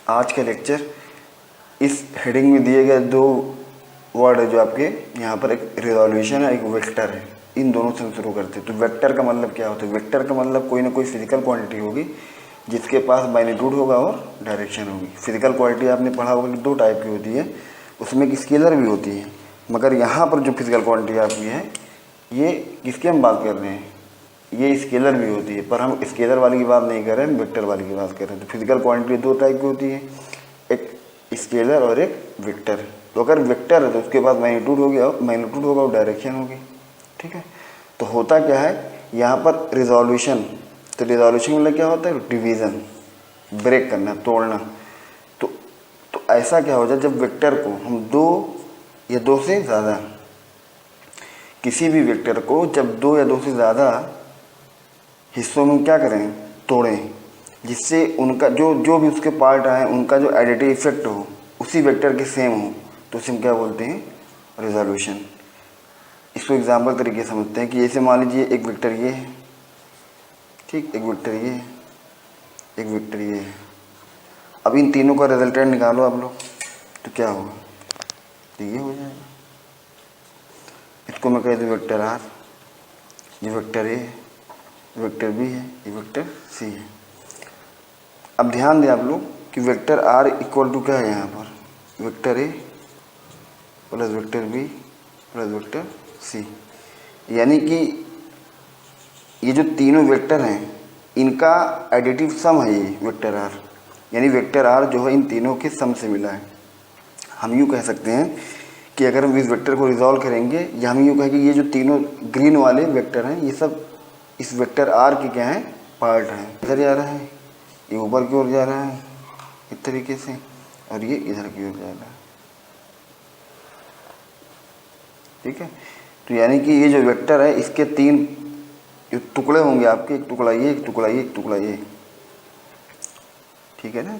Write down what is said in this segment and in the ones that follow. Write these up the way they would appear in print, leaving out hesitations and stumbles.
आज का लेक्चर इस हेडिंग में दिए गए दो वर्ड है जो आपके यहाँ पर, एक रिजोल्यूशन है, एक वेक्टर है। इन दोनों से हम शुरू करते हैं। तो वेक्टर का मतलब क्या होता है? वेक्टर का मतलब कोई ना कोई फिजिकल क्वांटिटी होगी जिसके पास मैग्नीट्यूड होगा और डायरेक्शन होगी। फिजिकल क्वांटिटी आपने पढ़ा होगा कि दो टाइप की होती है, उसमें एक स्केलर भी होती है। मगर यहाँ पर जो फिजिकल क्वांटिटी आपकी है, ये किसकी हम बात कर रहे हैं? ये स्केलर भी होती है, पर हम स्केलर वाली की बात नहीं कर रहे हैं, हम वेक्टर वाली की बात कर रहे हैं। तो फिजिकल क्वांटिटी दो टाइप की होती है, एक स्केलर और एक वेक्टर। तो अगर वेक्टर है तो उसके पास मैग्नीट्यूड होगा और डायरेक्शन होगी। ठीक है, तो होता क्या है यहाँ पर रिजोल्यूशन। तो रिजोल्यूशन मतलब क्या होता है? डिवीज़न, ब्रेक करना, तोड़ना। तो ऐसा क्या हो जाए जब वेक्टर को हम दो या दो से ज़्यादा, किसी भी वेक्टर को जब दो या दो से ज़्यादा हिस्सों में क्या करें? तोड़ें, जिससे उनका जो भी उसके पार्ट आए उनका जो एडिटिव इफेक्ट हो उसी वेक्टर के सेम हो, तो उसे हम क्या बोलते हैं? रिजोल्यूशन। इसको एग्जाम्पल तरीके से समझते हैं कि जैसे मान लीजिए एक वेक्टर ये है, ठीक, एक वेक्टर ये है, एक वेक्टर ये है। अब इन तीनों का रिजल्टेंट निकालो आप लोग, तो क्या होगा? तो ये हो जाएगा। इसको मैं कह दूँ वेक्टर आर, ये वेक्टर ए है, वेक्टर बी है, ये वेक्टर सी है। अब ध्यान दें आप लोग कि वेक्टर आर इक्वल टू क्या है यहाँ पर? Vector A plus vector B plus vector C. यानी कि ये जो तीनों वेक्टर हैं इनका एडिटिव सम है ये वेक्टर आर। यानी वेक्टर आर जो है इन तीनों के सम से मिला है। हम यूँ कह सकते हैं कि अगर हम इस वेक्टर को रिजॉल्व करेंगे, या हम यूँ कहें कि ये जो तीनों ग्रीन वाले वेक्टर हैं ये सब इस वेक्टर आर के क्या हैं? पार्ट हैं। इधर जा रहा है, ये ऊपर की ओर जा रहा है इस तरीके से, और ये इधर की ओर जा रहा है। ठीक है, तो यानी कि ये जो वेक्टर है इसके तीन जो टुकड़े होंगे आपके, एक टुकड़ा ये, एक टुकड़ा ये, एक टुकड़ा ये। ठीक है ना?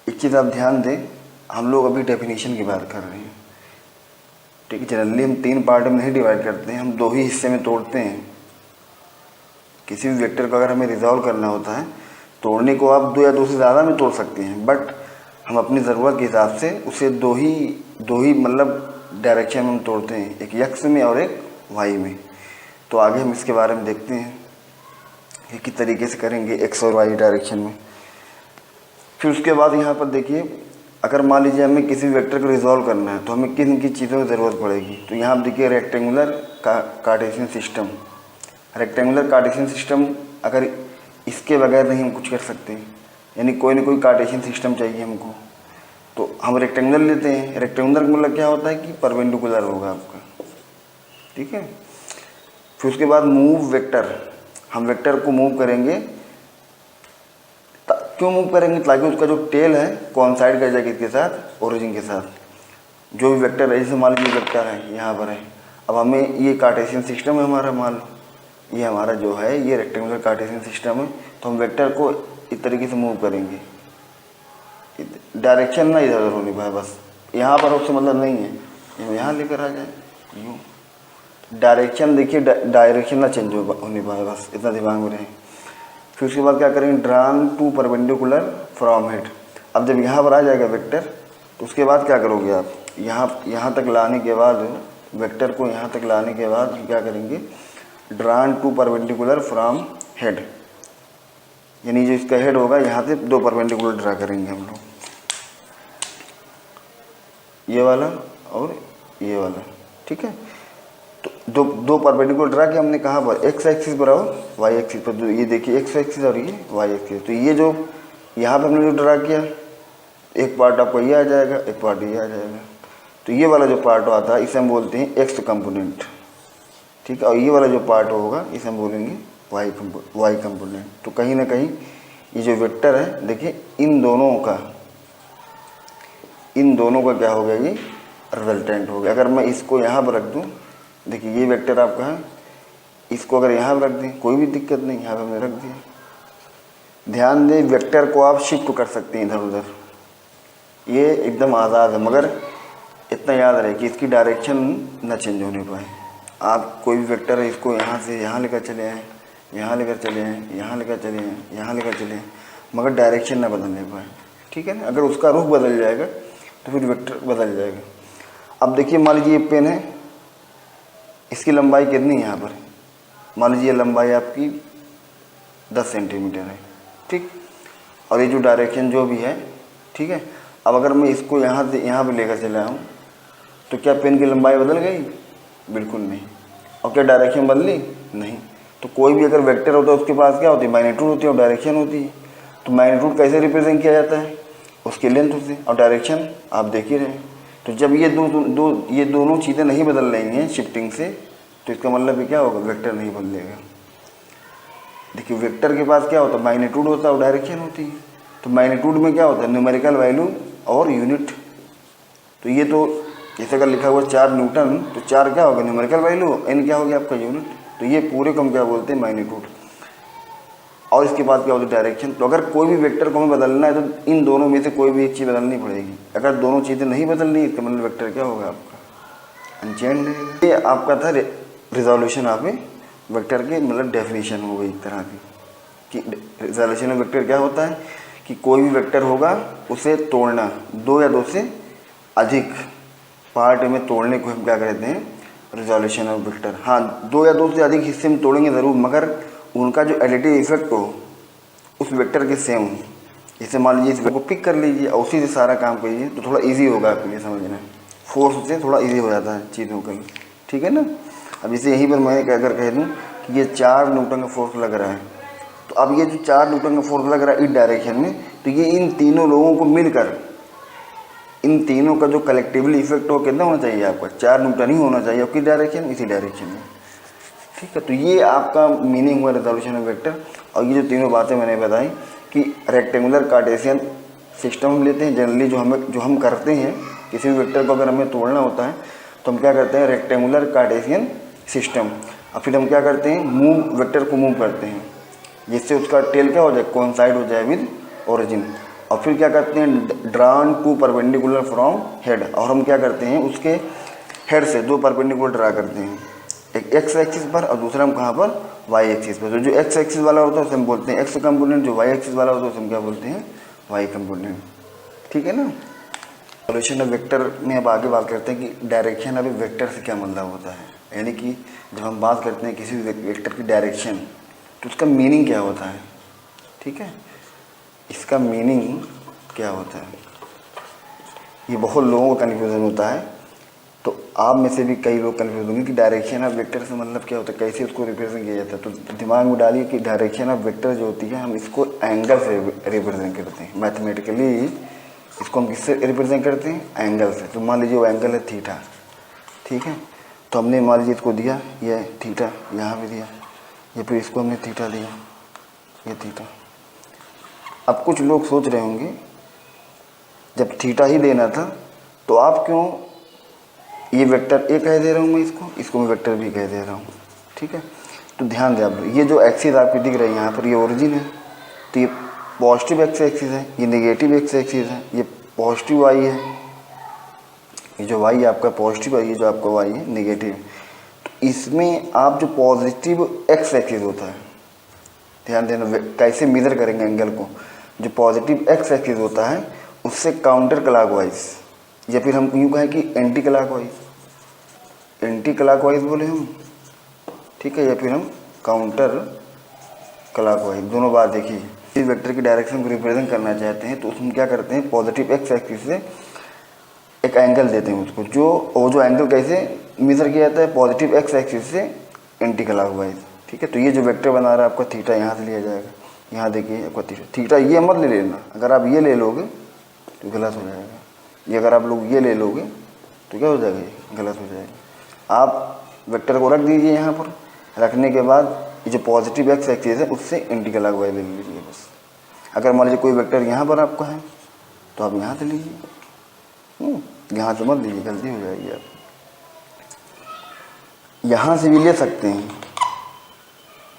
एक चीज़ आप ध्यान दें, हम लोग अभी डेफिनेशन की बात कर रहे हैं। ठीक है, जनरली हम तीन पार्ट में नहीं डिवाइड करते हैं, हम दो ही हिस्से में तोड़ते हैं। किसी भी वेक्टर को अगर हमें रिजॉल्व करना होता है, तोड़ने को आप दो या दो से ज़्यादा में तोड़ सकते हैं, बट हम अपनी ज़रूरत के हिसाब से उसे दो ही मतलब डायरेक्शन में हम तोड़ते हैं, एक एक्स में और एक वाई में। तो आगे हम इसके बारे में देखते हैं कि किस तरीके से करेंगे एक्स और वाई डायरेक्शन में। फिर उसके बाद यहाँ पर देखिए, अगर मान लीजिए हमें किसी वेक्टर को रिजॉल्व करना है तो हमें किन किन चीज़ों की ज़रूरत पड़ेगी? तो यहाँ आप देखिए rectangular Cartesian system. Rectangular Cartesian system, अगर इसके बगैर नहीं हम कुछ कर सकते, यानी कोई ना कोई कार्टेशियन सिस्टम चाहिए हमको, तो हम रेक्टेंगुलर लेते हैं। रेक्टेंगुलर का मतलब क्या होता है कि परपेंडिकुलर होगा आपका। ठीक है, फिर उसके बाद मूव वेक्टर। हम वेक्टर को मूव करेंगे, क्यों मूव करेंगे? ताकि उसका जो टेल है कोइंसाइड कर जाए किसके साथ? ओरिजिन के साथ। जो भी वेक्टर है, जैसे मान लीजिए वेक्टर है यहाँ पर है, अब हमें ये कार्टेशियन सिस्टम है हमारा, मान लो ये हमारा जो है ये रेक्टेंगुलर कार्टेशियन सिस्टम है, तो हम वेक्टर को इस तरीके से मूव करेंगे। डायरेक्शन ना इधर उधर होने पाए, बस यहाँ पर उससे मतलब नहीं है, यहाँ लेकर आ जाए यूँ। डायरेक्शन देखिए, डायरेक्शन ना चेंज होने पाए, बस इतना दिमाग में रहे। फिर उसके बाद क्या करेंगे? Drawn to perpendicular from head. अब जब यहाँ पर आ जाएगा वेक्टर, तो उसके बाद क्या करोगे आप? यहाँ तक लाने के बाद, वेक्टर को यहाँ तक लाने के बाद क्या करेंगे? Drawn to perpendicular from head, यानी जो इसका हेड होगा यहाँ से दो परपेंडिकुलर ड्रा करेंगे हम लोग, ये वाला और ये वाला। ठीक है, तो दो परपेंडिकुलर ड्रा किया हमने कहाँ पर? एक्स एक्सिस पर और वाई एक्सिस पर। ये देखिए एक्स एक्सिस और ये वाई एक्सिस। तो ये जो यहाँ पर हमने जो ड्रा किया, एक पार्ट आपको ये आ जाएगा, एक पार्ट ये आ जाएगा। तो ये वाला जो पार्ट आता है इसे हम बोलते हैं एक्स कंपोनेंट। ठीक है, और ये वाला जो पार्ट होगा इसे हम बोलेंगे वाई कंपोनेंट। तो कहीं ना कहीं ये जो वेक्टर है, देखिए इन दोनों का क्या हो गया? ये रिजल्टेंट हो गया। अगर मैं इसको यहाँ पर रख दूँ, देखिए ये वेक्टर आपका है, इसको अगर यहाँ पर रख दें कोई भी दिक्कत नहीं, यहाँ पर हमने रख दिया। ध्यान दें, वेक्टर को आप शिफ्ट कर सकते हैं इधर उधर, ये एकदम आज़ाद है, मगर इतना याद रहे कि इसकी डायरेक्शन ना चेंज होने पाए। आप कोई भी वेक्टर है इसको यहाँ से यहाँ लेकर चले आएँ, यहाँ लेकर चले आएँ, यहाँ लेकर चले आएँ, यहाँ लेकर चले आएँ, मगर डायरेक्शन ना बदलने पाए। ठीक है ना। अगर उसका रुख बदल जाएगा तो फिर वेक्टर बदल जाएगा। अब देखिए मान लीजिए ये पेन है, इसकी लंबाई कितनी है यहाँ पर, मान लीजिए लंबाई आपकी 10 सेंटीमीटर है, ठीक। और ये जो डायरेक्शन जो भी है, ठीक है। अब अगर मैं इसको यहाँ से यहाँ पे लेकर चला आऊँ तो क्या पेन की लंबाई बदल गई? बिल्कुल नहीं। और क्या डायरेक्शन बदली? नहीं। तो कोई भी अगर वेक्टर होता है उसके पास क्या होती है? मैग्नीट्यूड होती है और डायरेक्शन होती है। तो मैग्नीट्यूड कैसे रिप्रेजेंट किया जाता है? उसकी लेंथ से, और डायरेक्शन आप देख ही रहे हैं। तो जब ये ये दोनों चीज़ें नहीं बदल रही हैं शिफ्टिंग से, तो इसका मतलब क्या होगा? वेक्टर नहीं बदलेगा। देखिए वेक्टर के पास क्या होता है? मैग्नीट्यूड होता है और डायरेक्शन होती है। तो मैग्नीट्यूड में क्या होता है? न्यूमेरिकल वैल्यू और यूनिट। तो ये तो जैसे अगर लिखा हुआ 4 न्यूटन, तो 4 क्या होगा? न्यूमेरिकल वैल्यू, n क्या हो गया आपका? यूनिट। तो ये पूरे को हम क्या बोलते हैं? मैग्नीट्यूड। और इसके बाद क्या होता है? डायरेक्शन। तो अगर कोई भी वेक्टर को हमें बदलना है तो इन दोनों में से कोई भी एक चीज़ बदलनी पड़ेगी। अगर दोनों चीज़ें नहीं बदलनी, इसका मतलब वेक्टर क्या होगा आपका? अनचेंज रहेगा। ये आपका था रिजोल्यूशन ऑफ वेक्टर के, मतलब डेफिनेशन हो गई एक तरह की कि रिजोल्यूशन ऑफ वेक्टर क्या होता है कि कोई भी वेक्टर होगा उसे तोड़ना, 2 या 2 से अधिक पार्ट में तोड़ने को हम क्या कहते हैं? Resolution of vector. हाँ, 2 या 2 से अधिक हिस्से में तोड़ेंगे ज़रूर, मगर उनका जो एडिटिव इफेक्ट हो उस वेक्टर के सेम हो। जैसे मान लीजिए इस वेक्टर को पिक कर लीजिए और उसी से सारा काम करिए तो थोड़ा इजी होगा आपके लिए समझना। फोर्स से थोड़ा इजी हो जाता है चीज़ों का, ठीक है ना। अब जैसे यहीं पर मैं अगर कह दूँ कि ये 4 न्यूटन का फोर्स लग रहा है, तो अब ये जो 4 न्यूटन का फोर्स लग रहा है इस डायरेक्शन में, तो ये इन तीनों लोगों को मिलकर, इन तीनों का जो कलेक्टिवली इफेक्ट हो कितना होना चाहिए आपका? 4 न्यूटन ही होना चाहिए। आपकी डायरेक्शन इसी डायरेक्शन में, ठीक है। तो ये आपका मीनिंग हुआ रिजोल्यूशन ऑफ वेक्टर। और ये जो तीनों बातें मैंने बताई कि रेक्टेंगुलर कार्टेशियन सिस्टम हम लेते हैं जनरली, जो हम करते हैं किसी भी वेक्टर को अगर हमें तोड़ना होता है तो हम क्या करते हैं? Rectangular Cartesian system. और फिर हम क्या करते हैं? मूव, वेक्टर को मूव करते हैं जिससे उसका टेल क्या हो जाए? कोइंसाइड हो जाए विद ओरिजिन। और फिर क्या करते हैं? Drawn to perpendicular from head. और हम क्या करते हैं? उसके हेड से 2 परपेंडिकुलर ड्रा करते हैं, एक एक्स एक्सिस पर और दूसरा हम कहाँ पर? वाई एक्सिस पर। तो जो एक्स एक्सिस वाला होता है उसे हम बोलते हैं एक्स कंपोनेंट, जो वाई एक्सिस वाला होता है उसे हम क्या बोलते हैं? वाई कंपोनेंट, ठीक है ना। सॉल्यूशन ऑफ वेक्टर में अब आगे बात करते हैं कि डायरेक्शन ऑफ वेक्टर से क्या मतलब होता है। यानी कि जब हम बात करते हैं किसी भी वेक्टर की डायरेक्शन तो उसका मीनिंग क्या होता है, ठीक है। इसका मीनिंग क्या होता है, ये बहुत लोगों को कन्फ्यूज़न होता है। तो आप में से भी कई लोग कन्फ्यूज होंगे कि डायरेक्शन ऑफ वेक्टर से मतलब क्या होता है, कैसे उसको रिप्रेजेंट किया जाता है। तो दिमाग में डालिए कि डायरेक्शन ऑफ वेक्टर जो होती है हम इसको एंगल से रिप्रेजेंट करते हैं। मैथमेटिकली इसको हम किससे रिप्रेजेंट करते हैं? एंगल से। तो मान लीजिए वो एंगल है थीटा, ठीक है। तो हमने मान लीजिए इसको दिया, ये थीटा यहाँ पे दिया, ये फिर इसको हमने थीटा दिया, ये थीटा। अब कुछ लोग सोच रहे होंगे जब थीटा ही देना था तो आप क्यों ये वेक्टर ए कह दे रहा हूँ मैं, इसको मैं वेक्टर भी कह दे रहा हूँ, ठीक है। तो ध्यान दें आप, ये जो एक्सिस आपकी दिख रही है यहाँ पर, ये ओरिजिन है, तो ये पॉजिटिव एक्स एक्सिस है, ये नेगेटिव एक्स एक्सिस है, ये पॉजिटिव वाई है, ये जो वाई आपका पॉजिटिव है, ये जो आपका वाई है नेगेटिव। तो इसमें आप जो पॉजिटिव एक्स एक्सिस होता है, ध्यान देना कैसे मेजर करेंगे एंगल को। जो पॉजिटिव एक्स एक्सिस होता है उससे काउंटर क्लॉकवाइज, या फिर हम यूँ कहें कि एंटी क्लॉकवाइज बोले हम, ठीक है, या फिर हम काउंटर क्लॉकवाइज, दोनों बात देखिए। इस वेक्टर की डायरेक्शन को रिप्रेजेंट करना चाहते हैं तो उसमें क्या करते हैं? पॉजिटिव एक्स एक्सिस से एक एंगल देते हैं उसको, जो एंगल कैसे मेजर किया जाता है? पॉजिटिव एक्स एक्सिस से एंटी क्लॉकवाइज, ठीक है। तो ये जो वेक्टर बना रहा है आपका थीटा, यहाँ से लिया जाएगा, यहाँ देखिए आपका थीटा ये मत ले लेना। अगर आप ये ले लोगे तो गलत हो जाएगा, ये अगर आप लोग ये ले लोगे तो क्या हो जाएगा? ये गलत हो जाएगा। आप वेक्टर को रख दीजिए यहाँ पर, रखने के बाद ये जो पॉजिटिव एक्स एक्सिस है उससे एंटी क्लॉकवाइज ले लीजिए बस। अगर मान लीजिए कोई वेक्टर यहाँ पर आपका है तो आप यहाँ से लीजिए, यहाँ से मत लीजिए, गलती हो जाएगी। आप यहाँ से भी ले सकते हैं,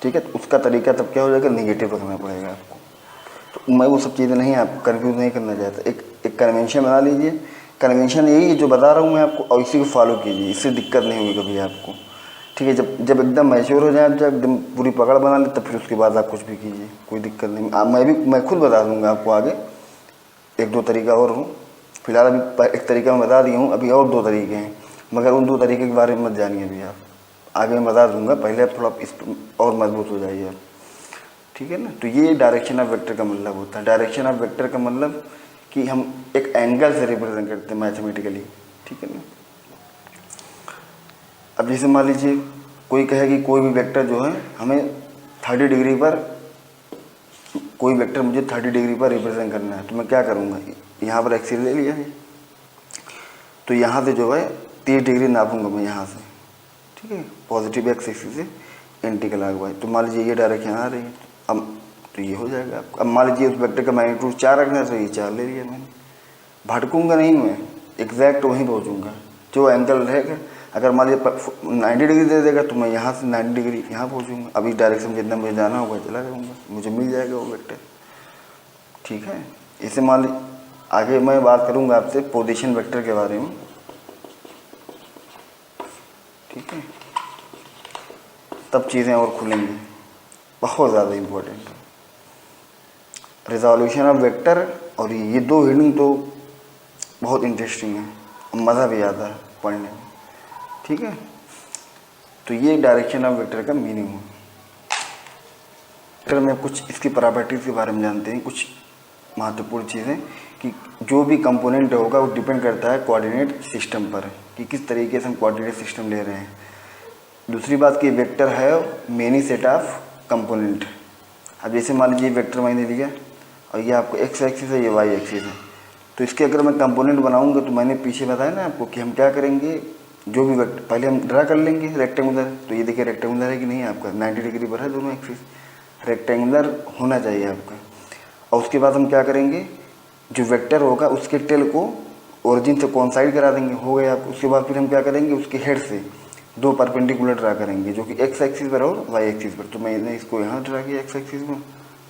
ठीक है। तो उसका तरीका तब क्या हो जाएगा? निगेटिव रखना पड़ेगा आपको। तो मैं वो सब चीज़ें नहीं, आप कन्फ्यूज नहीं करना चाहता। एक कन्वेंशन बना लीजिए, कन्वेंशन यही है जो बता रहा हूँ मैं आपको, और इसी को फॉलो कीजिए, इससे दिक्कत नहीं होगी कभी आपको, ठीक है। जब एकदम मैच्योर हो जाए, जब एकदम पूरी पकड़ बना ले, तब फिर उसके बाद आप कुछ भी कीजिए, कोई दिक्कत नहीं। मैं खुद बता दूँगा आपको आगे एक दो तरीका और हो, फिलहाल अभी एक तरीका मैं बता दिया हूँ, अभी और दो तरीके हैं, मगर उन दो तरीके के बारे में मत जानिए अभी आप, आगे मैं बता दूंगा, पहले आप थोड़ा इस और मजबूत हो जाइए आप, ठीक है ना। तो ये डायरेक्शन ऑफ वेक्टर का मतलब होता है। डायरेक्शन ऑफ वेक्टर का मतलब कि हम एक एंगल से रिप्रेजेंट करते हैं मैथमेटिकली, ठीक है ना। अब जैसे मान लीजिए कोई कहे कि कोई भी वेक्टर जो है हमें 30 डिग्री पर, कोई वेक्टर मुझे 30 डिग्री पर रिप्रेजेंट करना है, तो मैं क्या करूँगा, यहाँ पर एक्सिस ले लिया है, तो यहाँ से जो है 30 डिग्री नापूंगा मैं यहाँ से, ठीक है, पॉजिटिव एक्स एक्सिस से एंटी क्लॉकवाइज। तो मान लीजिए ये डायरेक्शन आ रही है, अब तो ये हो जाएगा आपको। अब मान लीजिए उस वेक्टर का मैग्नीट्यूड 4 रखना है, तो ये 4 ले लिया मैंने, भटकूंगा नहीं मैं, एग्जैक्ट वहीं पहुँचूँगा जो एंगल रहेगा। अगर मान लीजिए 90 डिग्री दे देगा तो मैं यहाँ से 90 डिग्री यहाँ पहुँचूँगा, अभी डायरेक्शन जितना मुझे जाना होगा चला जाऊँगा, मुझे मिल जाएगा वो वेक्टर, ठीक है। इसे मान लीजिए आगे मैं बात करूँगा आपसे पोजीशन वेक्टर के बारे में, ठीक है, तब चीज़ें और खुलेंगी, बहुत ज़्यादा इम्पोर्टेंट है रिजोल्यूशन ऑफ वेक्टर। और ये दो हेडिंग तो बहुत इंटरेस्टिंग है, मज़ा भी आता है पढ़ने में, ठीक है। तो ये डायरेक्शन ऑफ वेक्टर का मीनिंग है। वेक्टर में कुछ इसकी प्रॉपर्टीज़ के बारे में जानते हैं, कुछ महत्वपूर्ण चीज़ें कि जो भी कंपोनेंट होगा वो डिपेंड करता है कोऑर्डिनेट सिस्टम पर, कि किस तरीके से हम कोऑर्डिनेट सिस्टम ले रहे हैं। दूसरी बात कि वेक्टर है मेनी सेट ऑफ कंपोनेंट। अब जैसे मान लीजिए वेक्टर मैंने लिया और ये आपको एक्स एक्सिस है, ये वाई एक्सिस है, तो इसके अगर मैं कंपोनेंट बनाऊंगा तो मैंने पीछे बताया ना आपको कि हम क्या करेंगे, जो भी वेक्टर पहले हम ड्रा कर लेंगे रेक्टेंगुलर। तो ये देखिए रेक्टेंगुलर है कि नहीं आपका, 90 डिग्री पर है दोनों एक्सिस, रेक्टेंगुलर होना चाहिए आपका। और उसके बाद हम क्या करेंगे, जो वेक्टर होगा उसके टेल को ओरिजिन से कोइंसाइड करा देंगे, हो गया आपको। उसके बाद फिर हम क्या करेंगे, उसके हेड से दो परपेंडिकुलर ड्रा करेंगे जो कि एक्स एक्सिस पर और वाई एक्सिस पर। तो मैंने इसको यहाँ ड्रा किया एक्स एक्सिस पर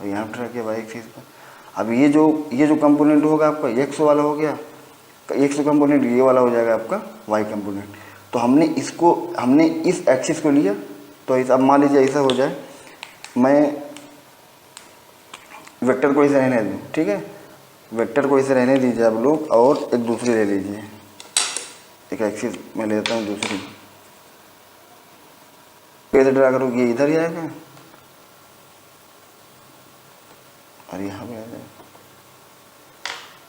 और यहाँ ड्रा किया वाई एक्सिस पर। अब ये जो कंपोनेंट होगा आपका एक्स वाला हो गया, एक्स कंपोनेंट ये वाला हो जाएगा आपका वाई कंपोनेंट। तो हमने इस एक्सिस को लिया, तो अब मान लीजिए ऐसा हो जाए, मैं वेक्टर को इसे रहने दूँ, ठीक है, वेक्टर को इसे रहने दीजिए आप लोग, और एक दूसरी ले लीजिए, एक एक्सिस मैं लेता हूँ दूसरी, कैसे ड्रा करूँ, ये इधर ही आएगा और यहाँ भी आ जाएगा,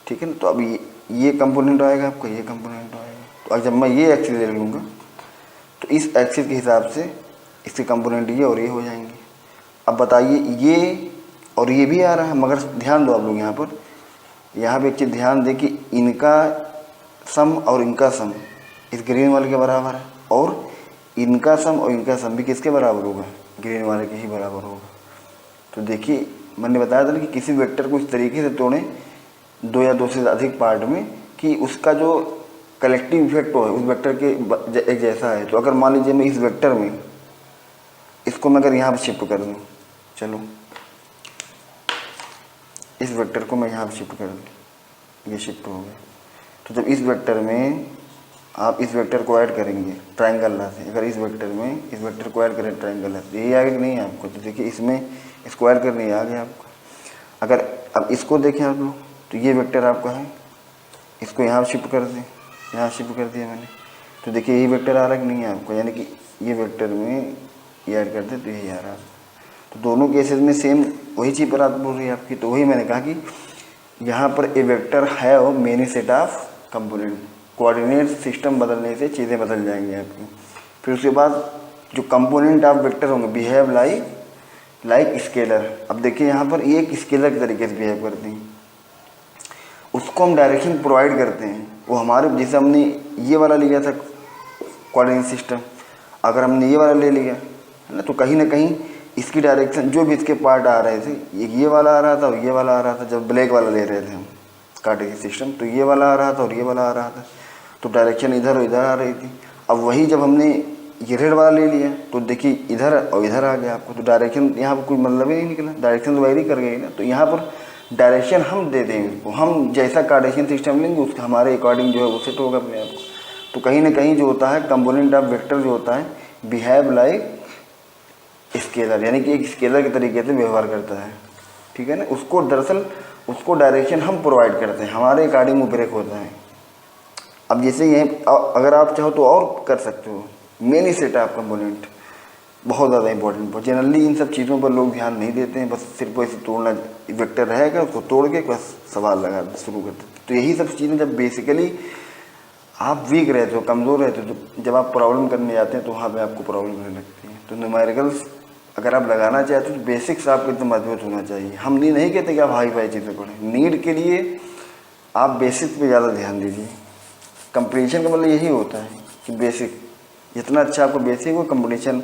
ठीक है ना। तो अब ये कंपोनेंट आएगा आपका, ये कंपोनेंट आएगा। तो अब जब मैं ये एक्सिस ले लूँगा तो इस एक्सिस के हिसाब से इसके कंपोनेंट ये और ये हो जाएंगे। अब बताइए ये और ये भी आ रहा है, मगर ध्यान दो आप लोग यहाँ पे एक चीज़ ध्यान दें कि इनका सम और इनका सम इस ग्रीन वाले के बराबर है, और इनका सम और इनका सम भी किसके बराबर होगा, ग्रीन वाले के ही बराबर होगा। तो देखिए मैंने बताया था ना कि किसी वेक्टर को इस तरीके से तोड़ें दो या दो से अधिक पार्ट में कि उसका जो कलेक्टिव इफेक्ट हो उस वेक्टर के एक जैसा है। तो अगर मान लीजिए मैं इस वेक्टर में इसको मैं अगर यहाँ पर शिफ्ट कर दूँ, चलो इस वेक्टर को मैं यहाँ पर शिफ्ट कर दूँ, ये शिफ्ट हो गया। तो जब इस वेक्टर में आप इस वेक्टर को ऐड करेंगे ट्रायंगल ला से, अगर इस वेक्टर में इस वेक्टर को ऐड करें ट्रायंगल ला से, यही आगे नहीं है आपको। तो देखिए इसमें इसको ऐड करने आ गया आपका। अगर अब इसको देखें आप लोग, तो ये वेक्टर आपका है, इसको यहाँ शिफ्ट कर दें, यहाँ शिफ्ट कर दिया मैंने, तो देखिए यही वेक्टर आ रहा है कि नहीं है आपको, यानी कि ये वेक्टर में ये ऐड कर दे तो यही आ रहा है। तो दोनों केसेस में सेम वही चीज़ पर आप बोल रही है आपकी। तो वही मैंने कहा कि यहाँ पर ए वेक्टर है और many set of component, coordinate system बदलने से चीज़ें बदल जाएंगी आपकी। फिर उसके बाद जो कंपोनेंट ऑफ वेक्टर होंगे बिहेव लाइक स्केलर। अब देखिए यहाँ पर ये एक स्केलर के तरीके से बिहेव करते हैं, उसको हम डायरेक्शन प्रोवाइड करते हैं। वो हमारे जैसे हमने ये वाला लिया था कोऑर्डिनेट सिस्टम, अगर हमने ये वाला ले लिया है ना, तो कहीं ना कहीं इसकी डायरेक्शन जो भी इसके पार्ट आ रहे थे, ये वाला आ रहा था और ये वाला आ रहा था। जब ब्लैक वाला ले रहे थे हम कार्टेशियन सिस्टम, तो ये वाला आ रहा था और ये वाला आ रहा था, तो डायरेक्शन इधर और इधर आ रही थी। अब वही जब हमने ये रेड वाला ले लिया तो देखिए इधर और इधर आ गया आपको, तो डायरेक्शन यहाँ पर कोई मतलब ही नहीं निकला, डायरेक्शन तो वैरी कर गई ना। तो यहाँ पर डायरेक्शन हम दे देंगे उसको, हम जैसा कार्टेशियन सिस्टम लेंगे उसका हमारे अकॉर्डिंग जो है वो सेट होगा अपने आप को। तो कहीं ना कहीं जो होता है कंपोनेंट ऑफ वेक्टर जो होता है बिहेव लाइक स्केलर, यानी कि एक स्केलर के तरीके से व्यवहार करता है, ठीक है ना। उसको दरअसल उसको डायरेक्शन हम प्रोवाइड करते हैं, हमारे अकॉर्डिंग वो ब्रेक होता है। अब जैसे ये अगर आप चाहो तो और कर सकते हो। मेन सेट ऑफ कंपोनेंट बहुत ज़्यादा इंपॉर्टेंट है। जनरली इन सब चीज़ों पर लोग ध्यान नहीं देते हैं, बस सिर्फ ऐसे तोड़ना, वेक्टर रहेगा उसको तोड़ के बस सवाल लगा शुरू करते हैं। तो यही सब चीज़ें जब बेसिकली आप वीक रहते हो, कमज़ोर रहते हो, तो जब आप प्रॉब्लम करने जाते हैं तो वहाँ पे आपको प्रॉब्लम होने लगती है। तो न्यूमेरिकल्स अगर आप लगाना चाहते हो तो बेसिक्स आपको एकदम मजबूत होना चाहिए। हम ये नहीं कहते कि आप हाई फाई चीज़ें पढ़ें, नीड के लिए आप बेसिक पे ज़्यादा ध्यान दीजिए। कंपटीशन का मतलब यही होता है कि बेसिक जितना अच्छा आपको बेसिक हो, कंपटीशन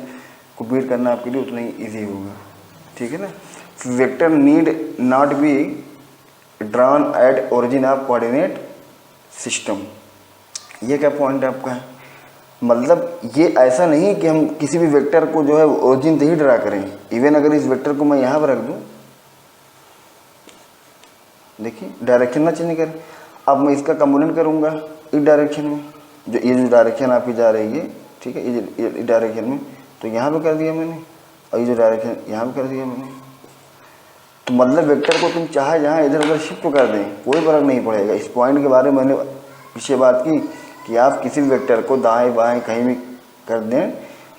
को बीट करना आपके लिए उतना ही ईजी होगा। ठीक है ना। Vector need not be drawn at origin of coordinate system. ये क्या पॉइंट आपका है, मतलब ये ऐसा नहीं कि हम किसी भी वेक्टर को जो है ओरिजिन से ही ड्रा करें। इवन अगर इस वेक्टर को मैं यहाँ पर रख दूँ, देखिए डायरेक्शन ना चेंज करें। अब मैं इसका कंपोनेंट करूँगा इस डायरेक्शन में, जो ये जो डायरेक्शन आपकी जा रही है, ठीक है, ये डायरेक्शन में, तो यहाँ पे कर दिया मैंने, और ये जो डायरेक्शन यहाँ पे कर दिया मैंने। तो मतलब वेक्टर को तुम चाहे जहाँ इधर उधर शिफ्ट कर दें, कोई फर्क नहीं पड़ेगा। इस पॉइंट के बारे में मैंने पीछे बात की कि आप किसी भी वेक्टर को दाएं बाएं कहीं भी कर दें,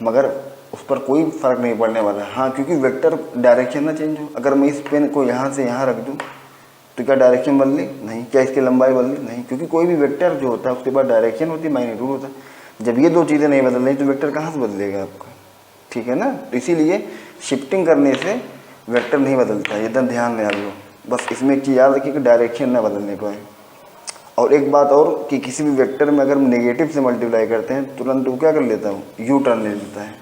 मगर उस पर कोई फ़र्क नहीं पड़ने वाला। हाँ, क्योंकि वेक्टर डायरेक्शन ना चेंज हो। अगर मैं इस पेन को यहाँ से यहाँ रख दूँ तो क्या डायरेक्शन बदली? नहीं। क्या इसकी लंबाई बदली? नहीं, क्योंकि कोई भी वेक्टर जो होता है उसके बाद डायरेक्शन होती है, मैग्नीट्यूड होता है। जब ये दो चीज़ें नहीं बदल रही तो वेक्टर कहाँ से बदलेगा आपका? ठीक है ना। तो इसीलिए शिफ्टिंग करने से वेक्टर नहीं बदलता है, एकदम ध्यान में आ लो। बस इसमें एक चीज़ याद रखिए कि डायरेक्शन ना बदलने पाए। और एक बात और कि किसी भी वेक्टर में अगर हम नेगेटिव से मल्टीप्लाई करते हैं तुरंत वो क्या कर लेता हूँ, यू टर्न ले लेता है।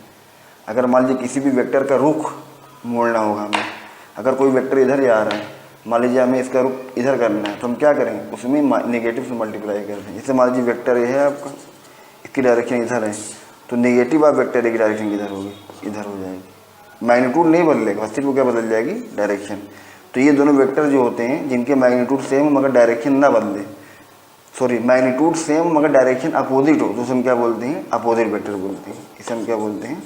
अगर मान लीजिए किसी भी वेक्टर का रुख मोड़ना होगा हमें, अगर कोई वेक्टर इधर ही आ रहा है, मान लीजिए हमें इसका रुख इधर करना है, तो हम क्या करेंगे, उसमें नेगेटिव से मल्टीप्लाई करते हैं। जैसे मान लीजिए वेक्टर ये है आपका, इसकी डायरेक्शन इधर है, तो नेगेटिव आप वेक्टर की डायरेक्शन किधर होगी, इधर हो जाएगी। मैग्नीट्यूड नहीं बदलेगा, सिर्फ वो क्या बदल जाएगी, डायरेक्शन। तो ये दोनों वेक्टर जो होते हैं जिनके मैग्नीट्यूड सेम मगर डायरेक्शन ना बदले, सॉरी मैग्नीट्यूड सेम मगर डायरेक्शन अपोजिट हो, तो उसे हम क्या बोलते हैं, अपोजिट वेक्टर बोलते हैं। इसे हम क्या बोलते हैं,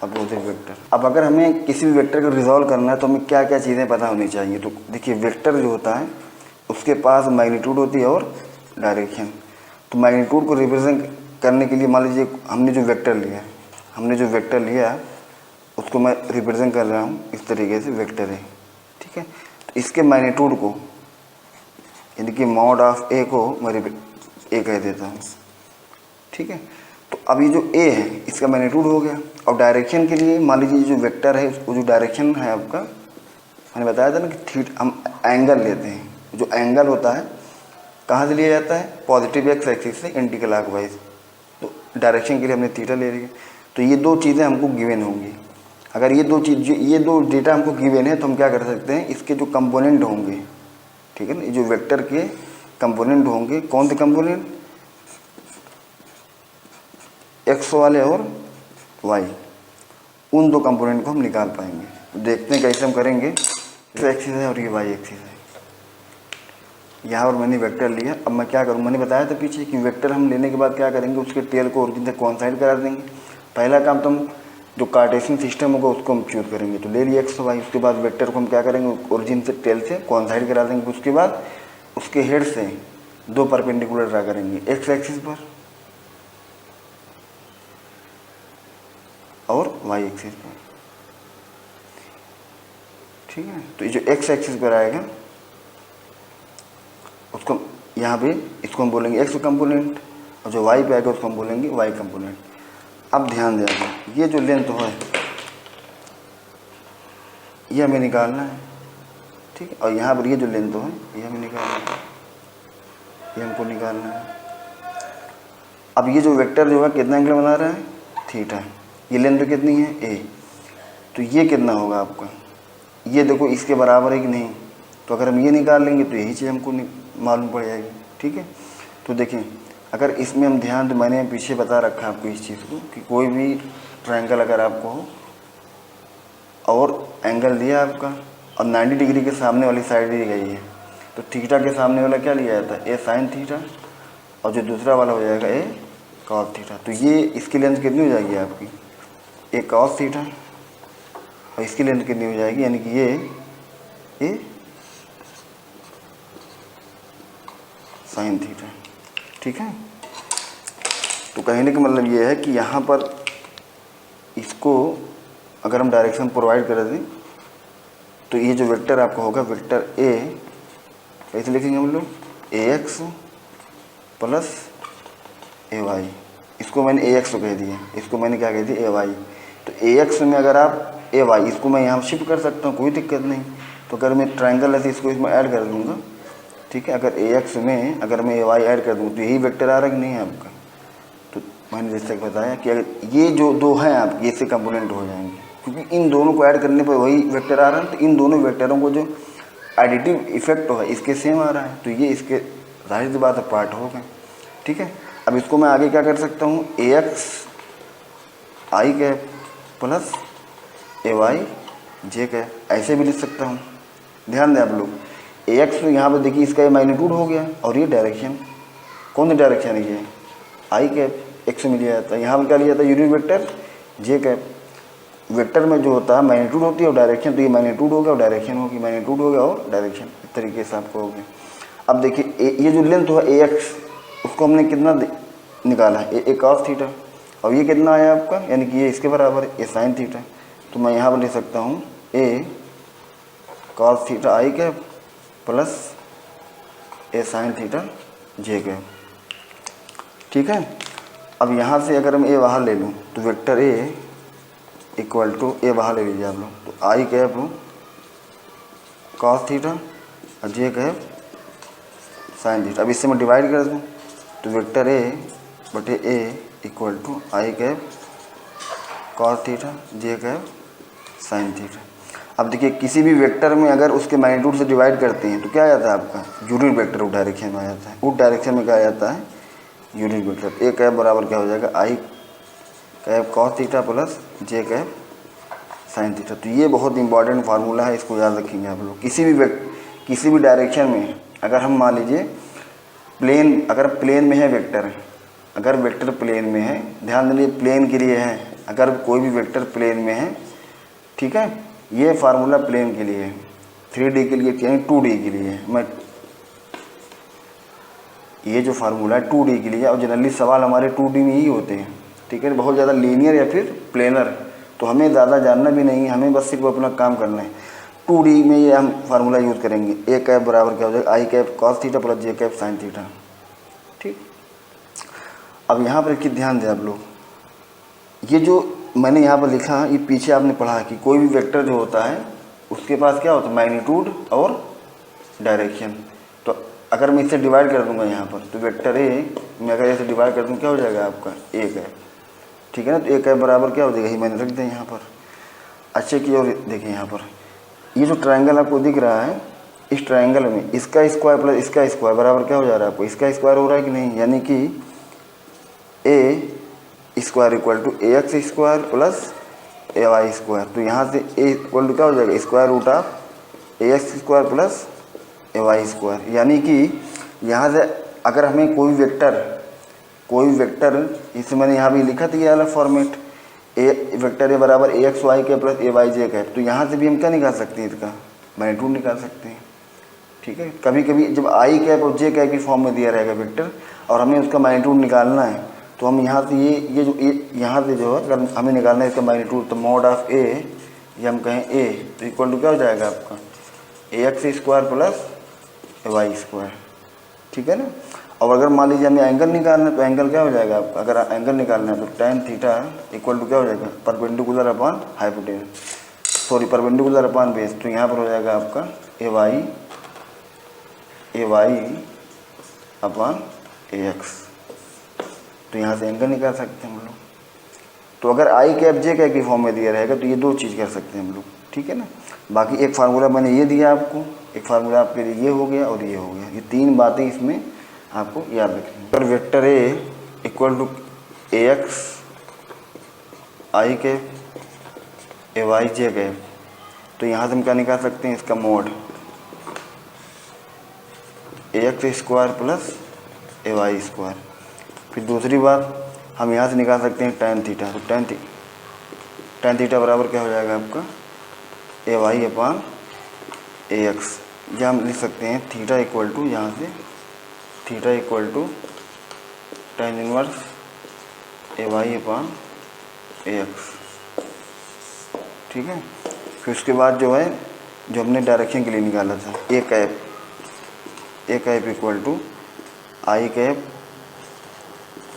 अपोजिट वेक्टर। अब अगर हमें किसी भी वेक्टर को रिजॉल्व करना है तो हमें क्या क्या चीज़ें पता होनी चाहिए। तो देखिए वेक्टर जो होता है उसके पास मैग्नीट्यूड होती है और डायरेक्शन। तो मैग्नीट्यूड को रिप्रेजेंट करने के लिए मान लीजिए हमने जो वेक्टर लिया उसको मैं रिप्रेजेंट कर रहा हूँ इस तरीके से, वेक्टर है, ठीक है। तो इसके मैग्नीट्यूड को यानी कि मॉड ऑफ ए को मैं ए कह देता हूँ, ठीक है। तो अब ये जो ए है इसका मैग्नीट्यूड हो गया। और डायरेक्शन के लिए मान लीजिए जो वेक्टर है उसको, जो डायरेक्शन है आपका, मैंने बताया था ना कि थीटा, हम एंगल लेते हैं। जो एंगल होता है कहाँ से लिया जाता है, पॉजिटिव एक्स एक्सिस से एंटी क्लॉकवाइज। तो डायरेक्शन के लिए हमने थीटा ले लिया। तो ये दो चीज़ें हमको गिवन होंगी। अगर ये दो डेटा हमको गिवन है तो हम क्या कर सकते हैं, इसके जो कंपोनेंट होंगे, ठीक है ना, ये जो वेक्टर के कंपोनेंट होंगे, कौन से कंपोनेंट, एक्स वाले और वाई, उन दो कंपोनेंट को हम निकाल पाएंगे। देखते हैं कैसे हम करेंगे। एक्स एक्सिस है और ये वाई एक्सिस है। यहाँ पर मैंने वेक्टर लिया। अब मैं क्या करूँ, मैंने बताया था पीछे कि वेक्टर हम लेने के बाद क्या करेंगे, उसके टेल को ओरिजिन से कोइंसाइड करा देंगे। पहला काम तो हम जो कार्टेशियन सिस्टम होगा उसको हम चूज करेंगे। तो ले लिया एक्स वाई, उसके बाद वेक्टर को हम क्या करेंगे, ओरिजिन से टेल से कोइंसाइड करा देंगे। उसके बाद उसके हेड से दो परपेंडिकुलर ड्रा करेंगे, एक्स एक्सिस पर और वाई एक्सिस पर, ठीक है। तो ये जो एक्स एक्सिस पर आएगा उसको यहाँ पे, इसको हम बोलेंगे एक्स कंपोनेंट, और जो वाई पे आएगा उसको हम बोलेंगे वाई कंपोनेंट। अब ध्यान देना, ये जो लेंथ है ये हमें निकालना है, ठीक है। और यहाँ पर ये जो लेंथ है ये हमें निकालना है, ये हमको निकालना है। अब ये जो वेक्टर जो है कितना एंगल बना रहा है, थीटा। ये लेंथ कितनी है, ए। तो ये कितना होगा आपका, ये देखो इसके बराबर है कि नहीं। तो अगर हम ये निकाल लेंगे तो यही चीज़ हमको मालूम पड़ जाएगी, ठीक है। तो देखें अगर इसमें हम ध्यान, तो मैंने पीछे बता रखा है आपको इस चीज़ को कि कोई भी ट्रायंगल अगर आपको हो और एंगल दिया आपका और 90 डिग्री के सामने वाली साइड दी गई है, तो थीटा के सामने वाला क्या लिया जाता है, ए साइन थीटा, और जो दूसरा वाला हो जाएगा ए कॉस थीटा। तो ये इसकी लेंथ कितनी हो जाएगी आपकी, ए कॉस थीटा, और इसकी लेंथ कितनी हो जाएगी, यानी कि ये ए साइन थीटा। ठीक है, तो कहने का मतलब ये है कि यहाँ पर इसको अगर हम डायरेक्शन प्रोवाइड कर दें तो ये जो वेक्टर आपका होगा वेक्टर ए, कैसे लिखेंगे हम लोग, ए एक्स प्लस ए वाई। इसको मैंने ए एक्स कह दिया, इसको मैंने क्या कह दिया, ए वाई। तो ए एक्स में अगर आप ए वाई, इसको मैं यहाँ शिफ्ट कर सकता हूँ, कोई दिक्कत नहीं। तो अगर मैं ट्रायंगल है तो इसको इसमें ऐड कर दूँगा। ठीक है, अगर ए एक्स में अगर मैं ए वाई ऐड कर दूँ तो यही वेक्टर आ रहा कि नहीं है आपका। तो मैंने जैसे बताया कि अगर ये जो दो हैं आप ये से कंपोनेंट हो जाएंगे, क्योंकि इन दोनों को ऐड करने पर वही वेक्टर आ रहा है। तो इन दोनों वेक्टरों को जो एडिटिव इफेक्ट है इसके सेम आ रहा है, तो ये इसके जाहिर सी बात है पार्ट हो गए। ठीक है, अब इसको मैं आगे क्या कर सकता हूँ, ए X I cap plus A Y J cap, ऐसे भी लिख सकता हूँ। ध्यान दें आप लोग, ए एक्स में यहाँ पर देखिए इसका ये मैग्नीट्यूड हो गया और ये डायरेक्शन, कौन सी डायरेक्शन है ये, आई कैप, एक्स में लिया जाता है। यहाँ पर क्या लिया जाता है, यूनिट वेक्टर जे कैप। वेक्टर में जो होता है मैग्नीट्यूड होती है और डायरेक्शन, तो ये मैग्नीट्यूड हो गया और डायरेक्शन होगी, मैग्नीट्यूड हो गया और डायरेक्शन, इस तरीके से आपको हो गया। अब देखिए ये जो लेंथ हुआ ए एक्स, उसको हमने कितना निकाला है, ए कॉस थीटा, और ये कितना आया आपका, यानी कि ये इसके बराबर है, ए साइन थीटा। तो मैं यहाँ पर लिख सकता हूँ ए कॉस थीटा आई कैप प्लस ए साइन थीटा जे कैप। ठीक है, अब यहाँ से अगर मैं ए बाहर ले लूँ तो वेक्टर ए इक्वल टू ए बाहर ले लीजिए आप लोग, तो आई कैप कॉस थीटा और जे कैप साइन थीटा। अब इससे मैं डिवाइड कर दूँ तो वेक्टर ए बटे A equal to I cap cos theta J cap sine theta. अब देखिए किसी भी वेक्टर में अगर उसके मैग्नीट्यूड से डिवाइड करते हैं तो क्या आ जाता है आपका, यूनिट वेक्टर उस डायरेक्शन में आ जाता है। उस डायरेक्शन में क्या आ जाता है, यूनिट वेक्टर। ए कैप बराबर क्या हो जाएगा, आई cap cos theta plus J cap sine theta. तो ये बहुत इंपॉर्टेंट फार्मूला है, इसको याद रखेंगे आप लोग। किसी भी डायरेक्शन में अगर हम मान लीजिए प्लेन, अगर प्लेन में है वेक्टर, अगर वेक्टर प्लेन में है, ध्यान देंगे प्लेन के लिए है, अगर कोई भी वेक्टर प्लेन में है, ठीक है, ये फार्मूला प्लेन के लिए है, 3D के लिए यानी 2D के लिए है। मैं ये जो फार्मूला है 2D के लिए, और जनरली सवाल हमारे 2D में ही होते हैं। ठीक है, बहुत ज़्यादा लीनियर या फिर प्लेनर, तो हमें ज़्यादा जानना भी नहीं है, हमें बस सिर्फ अपना काम करना है। 2D में ये हम फार्मूला यूज़ करेंगे, ए कैप बराबर क्या हो जाएगा, आई cap cos theta plus J cap sine theta. ठीक, अब यहाँ पर एक ध्यान दें आप लोग, ये जो मैंने यहाँ पर लिखा, ये पीछे आपने पढ़ा कि कोई भी वेक्टर जो होता है उसके पास क्या होता है, मैग्नीट्यूड और डायरेक्शन। तो अगर मैं इससे डिवाइड कर दूंगा यहाँ पर, तो वेक्टर ए मैं अगर ऐसे डिवाइड कर दूँ क्या हो जाएगा आपका, ए कैप। ठीक है ना, तो ए कैप बराबर क्या हो जाएगा, ही मैंने रख दिया यहाँ पर। अच्छे की और देखिए यहाँ पर ये जो ट्रायंगल आपको दिख रहा है, इस ट्रायंगल में इसका स्क्वायर प्लस इसका स्क्वायर बराबर क्या हो जा रहा है आपको, इसका स्क्वायर हो रहा है कि नहीं, यानी कि A square equal to A X square plus A Y square. तो यहाँ से ए इक्वल टू क्या हो जाएगा, square root of A X square plus A Y square. यानी कि यहाँ से अगर हमें कोई वेक्टर इसे मैंने यहाँ भी लिखा था ये वाला फॉर्मेट, ए वेक्टर ए बराबर ए एक्स वाई के plus A Y J cap, तो यहाँ से भी हम क्या निकाल सकते हैं, इसका मैग्नीट्यूड निकाल सकते हैं। ठीक है, कभी कभी जब आई कैप और जे कैप की फॉर्म में दिया रहेगा वेक्टर और हमें उसका मैग्नीट्यूड निकालना है, तो हम यहाँ से ये जो यहाँ से जो है अगर हमें निकालना है इसका मैग्नीट्यूड, तो मॉड ऑफ ए, ये हम कहें ए, तो इक्वल टू क्या हो जाएगा आपका, ए X square plus A Y square. ठीक है ना, और अगर मान लीजिए हमें एंगल निकालना है तो एंगल क्या हो जाएगा आपका, अगर एंगल निकालना है तो tan थीटा इक्वल टू क्या हो जाएगा, perpendicular upon hypotenuse, sorry perpendicular upon base. तो यहाँ पर हो जाएगा आपका ए वाई अपॉन ए एक्स। तो यहाँ से एंगल निकाल सकते हैं हम लोग। तो अगर आई कैप जे कैप की फॉर्म में दिया रहेगा तो ये दो चीज़ कर सकते हैं हम लोग। ठीक है ना, बाकी एक फार्मूला मैंने ये दिया आपको, एक फार्मूला आपके लिए ये हो गया और ये हो गया, ये तीन बातें इसमें आपको याद रखनी। अगर vector A equal to A X I cap A Y J cap, तो यहाँ से हम क्या निकाल सकते हैं, इसका mod A X square plus A Y square. फिर दूसरी बात हम यहाँ से निकाल सकते हैं tan थीटा, तो tan थीटा बराबर क्या हो जाएगा आपका, ए वाई अपॉन ए एक्स, या हम लिख सकते हैं थीटा इक्वल टू यहाँ से theta equal to tan inverse AY upon AX। ठीक है, फिर उसके बाद जो है जो हमने डायरेक्शन के लिए निकाला था A cap equal to I cap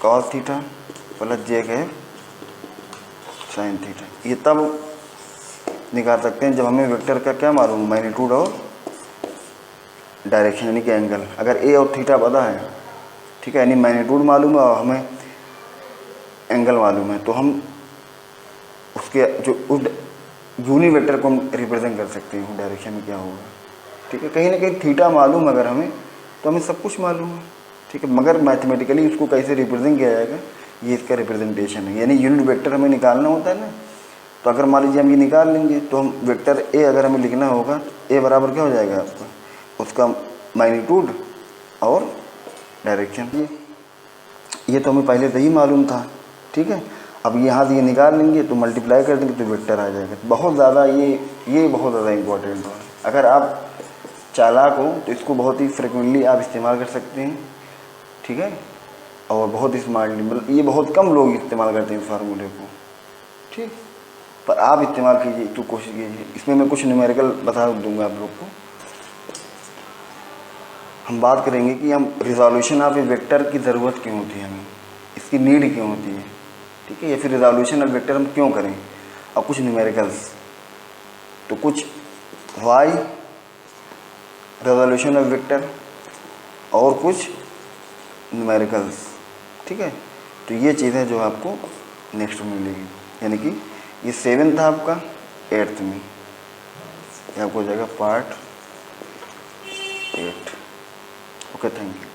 cos theta plus J cap sine theta. ये तब निकाल सकते हैं जब हमें वेक्टर का क्या मालूम, मैग्नीट्यूड और डायरेक्शन यानी कि एंगल। अगर ए और थीटा पता है, ठीक है, यानी मैग्नीट्यूड मालूम है और हमें एंगल मालूम है, तो हम उसके जो उस यूनिट वेक्टर को हम रिप्रेजेंट कर सकते हैं डायरेक्शन में क्या होगा। ठीक है, कहीं ना कहीं थीटा मालूम अगर हमें तो हमें सब कुछ मालूम है। ठीक है, मगर मैथमेटिकली उसको कैसे रिप्रेजेंट किया जाएगा, ये इसका रिप्रेजेंटेशन है। यानी यूनिट वेक्टर हमें निकालना होता है ना, तो अगर मान लीजिए हम ये निकाल लेंगे तो हम वेक्टर ए अगर हमें लिखना होगा, ए बराबर क्या हो जाएगा आपका, उसका मैग्नीट्यूड और डायरेक्शन। ये तो हमें पहले से ही मालूम था। ठीक है, अब यहाँ से ये निकाल लेंगे तो मल्टीप्लाई कर देंगे तो वेक्टर आ जाएगा। बहुत ज़्यादा ये बहुत ज़्यादा इम्पोर्टेंट है। अगर आप चालाक हो तो इसको बहुत ही फ्रिक्वेंटली आप इस्तेमाल कर सकते हैं। ठीक है, और बहुत स्मार्टली, मतलब ये बहुत कम लोग इस्तेमाल करते हैं इस फार्मूले को। ठीक, पर आप इस्तेमाल कीजिए तो कोशिश कीजिए। इसमें मैं कुछ न्यूमेरिकल बता दूंगा आप लोग को। हम बात करेंगे कि हम रिजोल्यूशन ऑफ ए वेक्टर की ज़रूरत क्यों होती है, हमें इसकी नीड क्यों होती है। ठीक है, या फिर रिजोल्यूशन ऑफ वेक्टर हम क्यों करें, और कुछ न्यूमेरिकल्स, तो कुछ वाई रिजोल्यूशन ऑफ वेक्टर और कुछ न्यूमेरिकल्स। ठीक है, तो ये चीज़ें जो आपको नेक्स्ट में मिलेगी, यानी कि ये 7th था आपका, 8th में ये आपको हो जाएगा पार्ट 8। Okay, thank you.